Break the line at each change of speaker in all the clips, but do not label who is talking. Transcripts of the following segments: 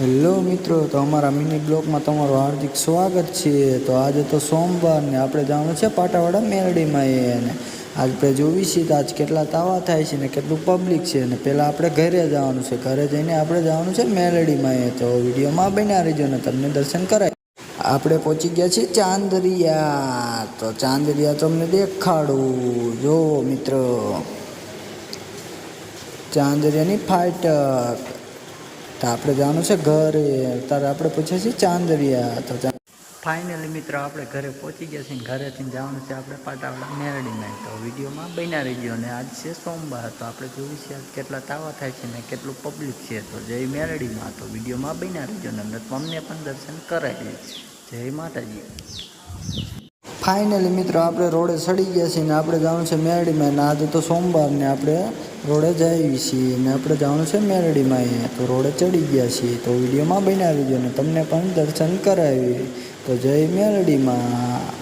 Hello મિત્રો, તો અમારા મિની બ્લોગમાં તમારું હાર્દિક સ્વાગત છે। તો આજે તો સોમવાર ને આપણે જવાનું છે પાટાવાડા મેરડીમાં એને આજ આપણે જોવી છીએ તો આજ કેટલા તાવા થાય છે ને કેટલું પબ્લિક છે ને પહેલાં આપણે ઘરે જવાનું છે, ઘરે જઈને આપણે જવાનું છે મેરડીમાં તો વિડીયોમાં બન્યા રહેજો ને તમને દર્શન કરાય। આપણે પહોંચી ગયા છીએ ચાંદરિયા, તો ચાંદરિયા તમને દેખાડું જો મિત્રો, ચાંદરિયાની ફાટક। તો આપણે જવાનું છે ઘરે, ત્યારે આપણે પૂછીએ છીએ ચાંદરિયા। તો ફાઇનલી મિત્રો આપણે ઘરે પહોંચી ગયા છીએ, ઘરેથી જવાનું છે આપણે પાટાવાડા મેરડીમાં। તો વિડીયોમાં બન્યા રહીજો ને આજ છે સોમવાર, તો આપણે જોયું છે કેટલા તાવા થાય છે ને કેટલું પબ્લિક છે। તો જય મેરડીમાં, તો વિડીયોમાં બન્યા રહીજો ને તમને પણ દર્શન કરાવીએ। જય માતાજી। ફાઇનલી મિત્રો આપણે રોડે ચડી ગયા છીએ ને આપણે જવાનું છે મેરડીમાં, ને આજે તો સોમવાર ને આપણે રોડે જઈએ છીએ ને આપણે જવાનું છે મેરડીમાં। તો રોડે ચડી ગયા છીએ, તો વિડીયોમાં બન્યા રહીજો ને તમને પણ દર્શન કરાવીએ। તો જય મેરડીમાં।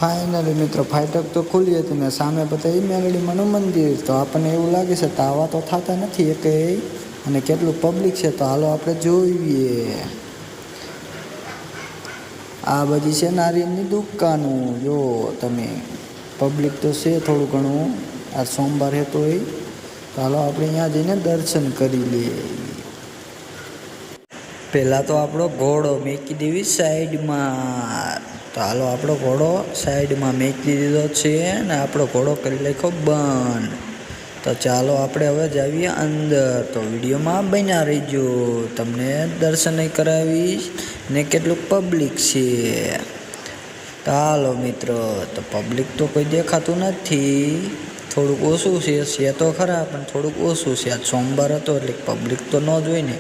ફાઇનલી મિત્રો ફાટક તો ખુલી હતી ને સામે બધા મેરડીમાંનું મંદિર। તો આપણને એવું લાગે છે તાવા તો થતા નથી એ કંઈ, અને કેટલું પબ્લિક છે તો હાલો આપણે જોઈએ। આ બધી છે નારિયેળની દુકાનો, જો તમે પબ્લિક તો છે થોડું ઘણું, આ સોમવાર છે તોય તો હાલો આપણે અહીંયા જઈને દર્શન કરી લઈએ। પહેલાં તો આપણો ઘોડો મેકી દેવી સાઈડમાં, તો હાલો આપણો ઘોડો સાઈડમાં મેકી દીધો છે ને આપણો ઘોડો કરી નાખ્યો બંધ। તો ચાલો આપણે હવે જાવીએ અંદર, તો વિડીયોમાં બન્યા રહીજો, તમને દર્શન કરાવીશ ને કેટલું પબ્લિક છે। તો હાલો મિત્રો, તો પબ્લિક તો કોઈ દેખાતું નથી, થોડુંક ઓછું છે તો ખરા પણ થોડુંક ઓછું છે। આજ સોમવાર હતો એટલે પબ્લિક તો ન જ હોય ને,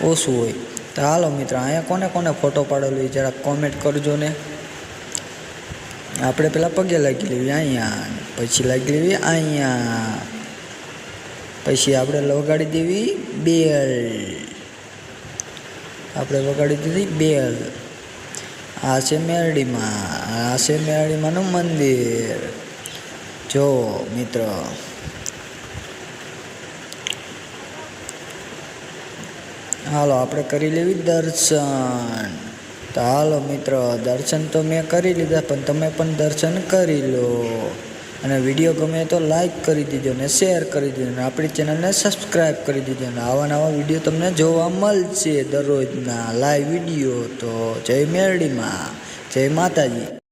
ઓછું હોય। તો હાલો મિત્રો, અહીંયા કોને કોને ફોટો પાડેલો એ જરાક કોમેન્ટ કરજો ને। આપણે પહેલાં પગે લાગી લેવી અહીંયા, પછી લાગી લેવી અહીંયા, પછી આપણે વગાડી દેવી બેલ, આપણે વગાડી દીધી બેલ। આ છે મેરડીમાં, આ છે મેરડીમાંનું મંદિર જો મિત્રો। હાલો આપણે કરી લેવી દર્શન। તો હાલો મિત્રો, દર્શન તો મેં કરી લીધા પણ તમે પણ દર્શન કરી લો, અને વિડીયો ગમે તો લાઈક કરી દીજો ને શેર કરી દીજો ને આપણી ચેનલને સબસ્ક્રાઈબ કરી દીજો ને આવા નવા વિડીયો તમને જોવા મળશે દરરોજના લાઈવ વિડીયો। તો જય મેરડીમાં, જય માતાજી।